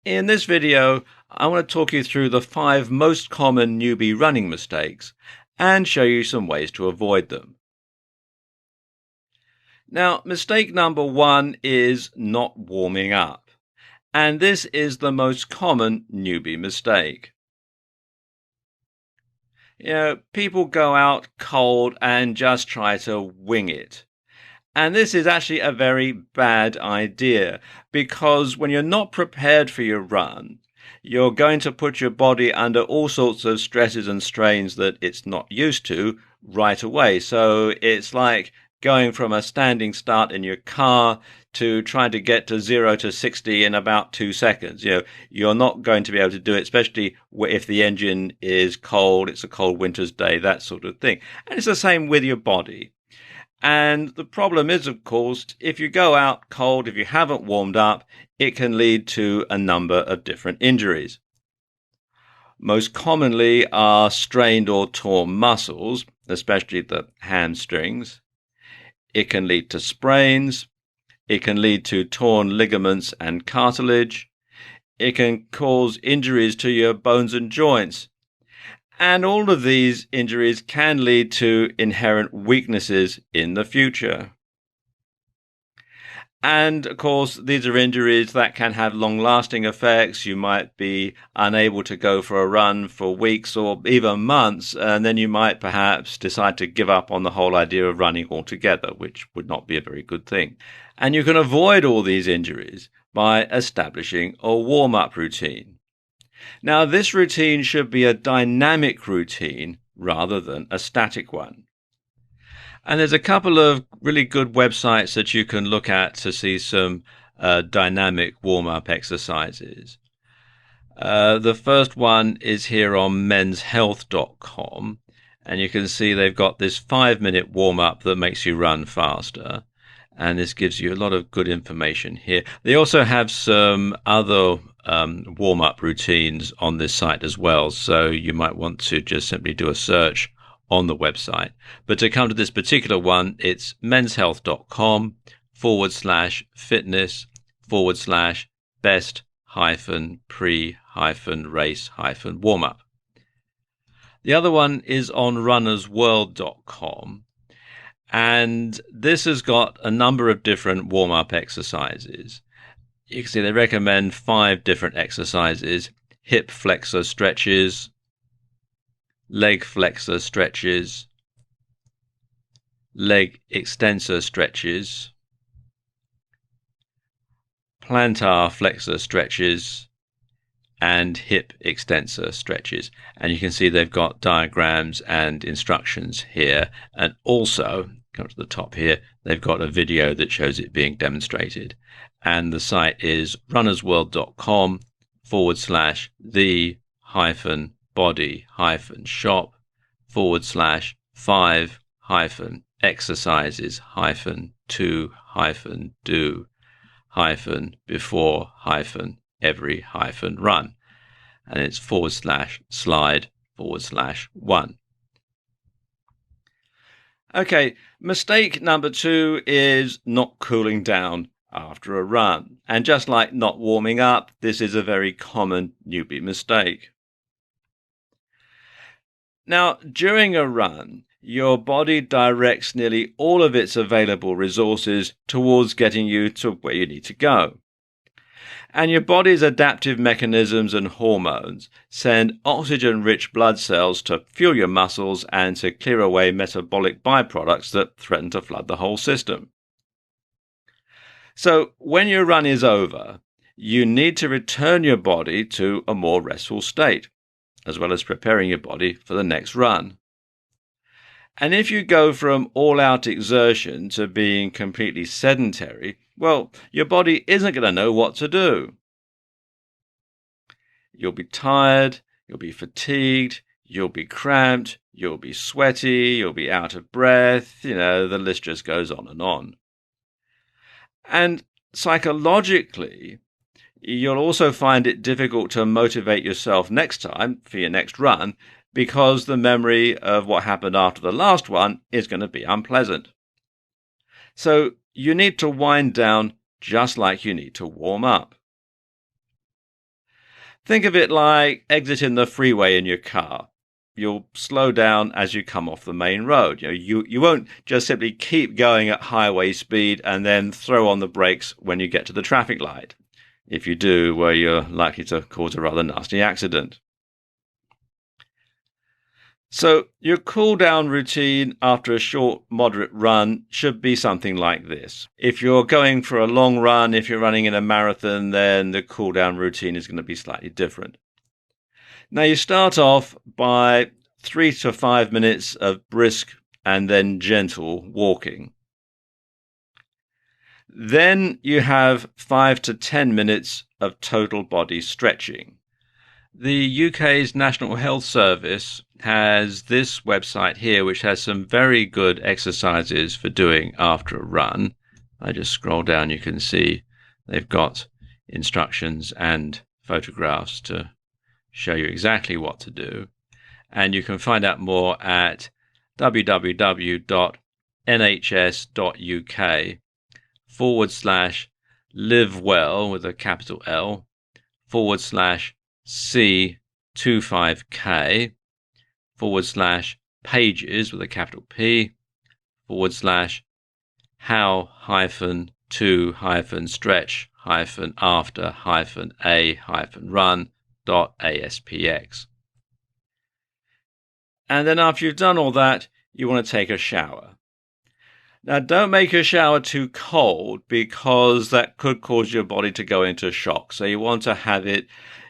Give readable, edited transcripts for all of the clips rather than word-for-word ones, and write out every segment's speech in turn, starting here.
In this video, I want to talk you through the 5 most common newbie running mistakes and show you some ways to avoid them. Now, mistake number 1 is not warming up, and this is the most common newbie mistake. People go out cold and just try to wing it. And this is actually a very bad idea, because when you're not prepared for your run, you're going to put your body under all sorts of stresses and strains that it's not used to right away. So it's like going from a standing start in your car to trying to get to 0 to 60 in about 2 seconds. You're not going to be able to do it, especially if the engine is cold, it's a cold winter's day, that sort of thing. And it's the same with your body. And the problem is, of course, if you go out cold, if you haven't warmed up, it can lead to a number of different injuries. Most commonly are strained or torn muscles, especially the hamstrings. It can lead to sprains. It can lead to torn ligaments and cartilage. It can cause injuries to your bones and joints. And all of these injuries can lead to inherent weaknesses in the future. And of course, these are injuries that can have long-lasting effects. You might be unable to go for a run for weeks or even months, and then you might perhaps decide to give up on the whole idea of running altogether, which would not be a very good thing. And you can avoid all these injuries by establishing a warm-up routine. Now, this routine should be a dynamic routine rather than a static one. And there's a couple of really good websites that you can look at to see some dynamic warm-up exercises. The first one is here on menshealth.com, and you can see they've got this 5-minute warm-up that makes you run faster. And this gives you a lot of good information here. They also have some other warm-up routines on this site as well, so you might want to just simply do a search on the website. But to come to this particular one, it's menshealth.com/fitness/best-pre-race-warm-up. The other one is on runnersworld.com. And this has got a number of different warm-up exercises. You can see they recommend 5 different exercises: hip flexor stretches, leg flexor stretches, leg extensor stretches, plantar flexor stretches, and hip extensor stretches. And you can see they've got diagrams and instructions here. And also, come to the top here, they've got a video that shows it being demonstrated. And the site is runnersworld.com/the-5-exercises-to-before-every-run. And it's /slide/1. Okay, mistake number 2 is not cooling down after a run. And just like not warming up, this is a very common newbie mistake. Now, during a run, your body directs nearly all of its available resources towards getting you to where you need to go. And your body's adaptive mechanisms and hormones send oxygen-rich blood cells to fuel your muscles and to clear away metabolic byproducts that threaten to flood the whole system. So when your run is over, you need to return your body to a more restful state, as well as preparing your body for the next run. And if you go from all-out exertion to being completely sedentary, well, your body isn't going to know what to do. You'll be tired, you'll be fatigued, you'll be cramped, you'll be sweaty, you'll be out of breath, the list just goes on and on. And psychologically, you'll also find it difficult to motivate yourself next time for your next run, because the memory of what happened after the last one is going to be unpleasant. So you need to wind down just like you need to warm up. Think of it like exiting the freeway in your car. You'll slow down as you come off the main road. You won't just simply keep going at highway speed and then throw on the brakes when you get to the traffic light. If you do, well, you're likely to cause a rather nasty accident. So your cool down routine after a short, moderate run should be something like this. If you're going for a long run, if you're running in a marathon, then the cool down routine is going to be slightly different. Now you start off by 3 to 5 minutes of brisk and then gentle walking. Then you have 5 to 10 minutes of total body stretching. The UK's National Health Service has this website here, which has some very good exercises for doing after a run. I just scroll down, you can see they've got instructions and photographs to show you exactly what to do. And you can find out more at www.nhs.uk/live well with a capital L /C25K /pages with a capital P /how-to-after-a-run.aspx. And then after you've done all that, you want to take a shower. Now, don't make your shower too cold because that could cause your body to go into shock. So you want to have it,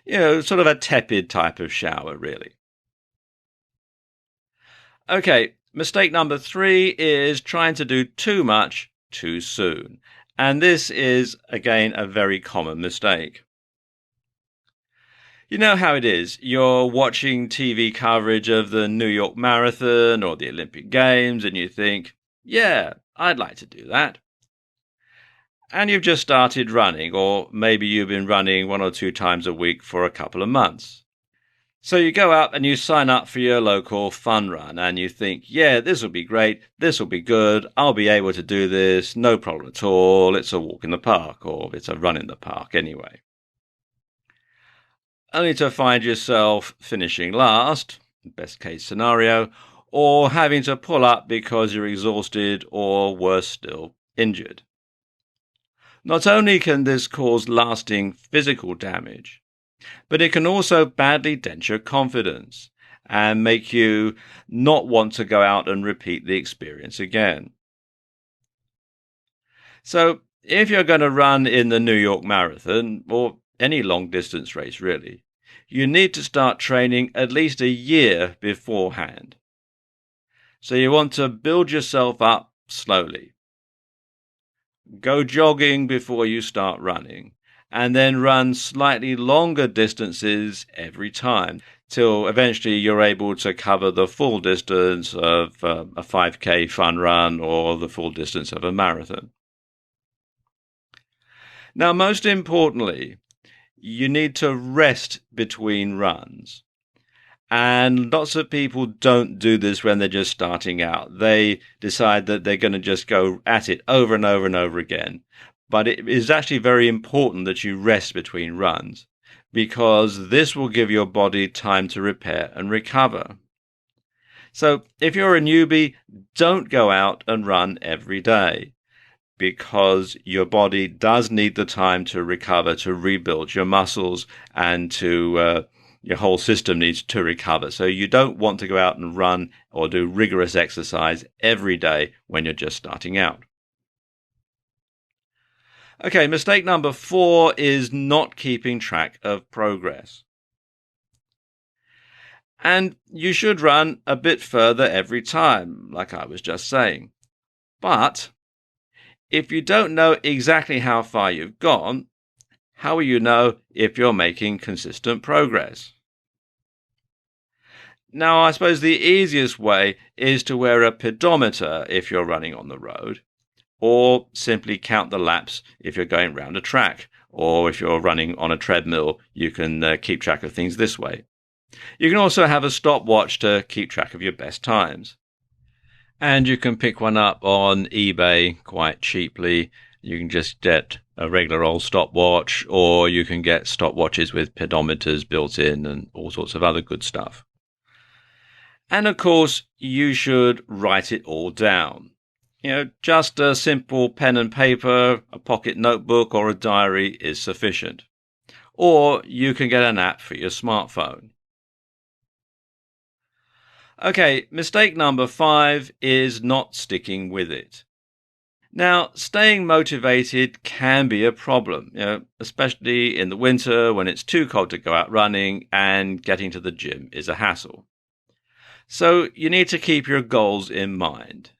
sort of a tepid type of shower, really. Okay, mistake number 3 is trying to do too much too soon. And this is, again, a very common mistake. You know how it is. You're watching TV coverage of the New York Marathon or the Olympic Games and you think, yeah, I'd like to do that. And you've just started running, or maybe you've been running 1 or 2 times a week for a couple of months. So you go out and you sign up for your local fun run and you think, yeah, this will be great, this will be good, I'll be able to do this, no problem at all, it's a walk in the park, or it's a run in the park anyway. Only to find yourself finishing last, best case scenario, or having to pull up because you're exhausted or, worse still, injured. Not only can this cause lasting physical damage, but it can also badly dent your confidence and make you not want to go out and repeat the experience again. So, if you're going to run in the New York Marathon, or any long-distance race really, you need to start training at least a year beforehand. So you want to build yourself up slowly. Go jogging before you start running, and then run slightly longer distances every time, till eventually you're able to cover the full distance of a 5K fun run or the full distance of a marathon. Now, most importantly, you need to rest between runs. And lots of people don't do this when they're just starting out. They decide that they're going to just go at it over and over and over again. But it is actually very important that you rest between runs, because this will give your body time to repair and recover. So if you're a newbie, don't go out and run every day, because your body does need the time to recover, to rebuild your muscles, and to your whole system needs to recover. So you don't want to go out and run or do rigorous exercise every day when you're just starting out. Okay, mistake number 4 is not keeping track of progress. And you should run a bit further every time, like I was just saying. But if you don't know exactly how far you've gone, how will you know if you're making consistent progress? Now, I suppose the easiest way is to wear a pedometer if you're running on the road, or simply count the laps if you're going round a track, or if you're running on a treadmill, you can keep track of things this way. You can also have a stopwatch to keep track of your best times. And you can pick one up on eBay quite cheaply, You can just get a regular old stopwatch, or you can get stopwatches with pedometers built in and all sorts of other good stuff. And of course, you should write it all down. Just a simple pen and paper, a pocket notebook, or a diary is sufficient. Or you can get an app for your smartphone. Okay, mistake number 5 is not sticking with it. Now, staying motivated can be a problem, especially in the winter when it's too cold to go out running and getting to the gym is a hassle. So you need to keep your goals in mind.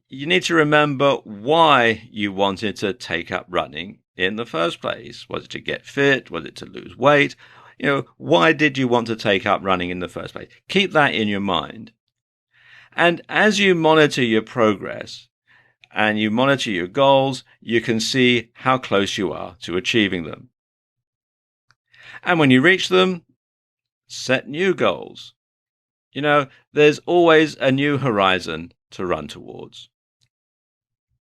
You need to remember why you wanted to take up running in the first place. Was it to get fit? Was it to lose weight? Why did you want to take up running in the first place? Keep that in your mind. And as you monitor your progress and you monitor your goals, you can see how close you are to achieving them. And when you reach them, set new goals. There's always a new horizon to run towards.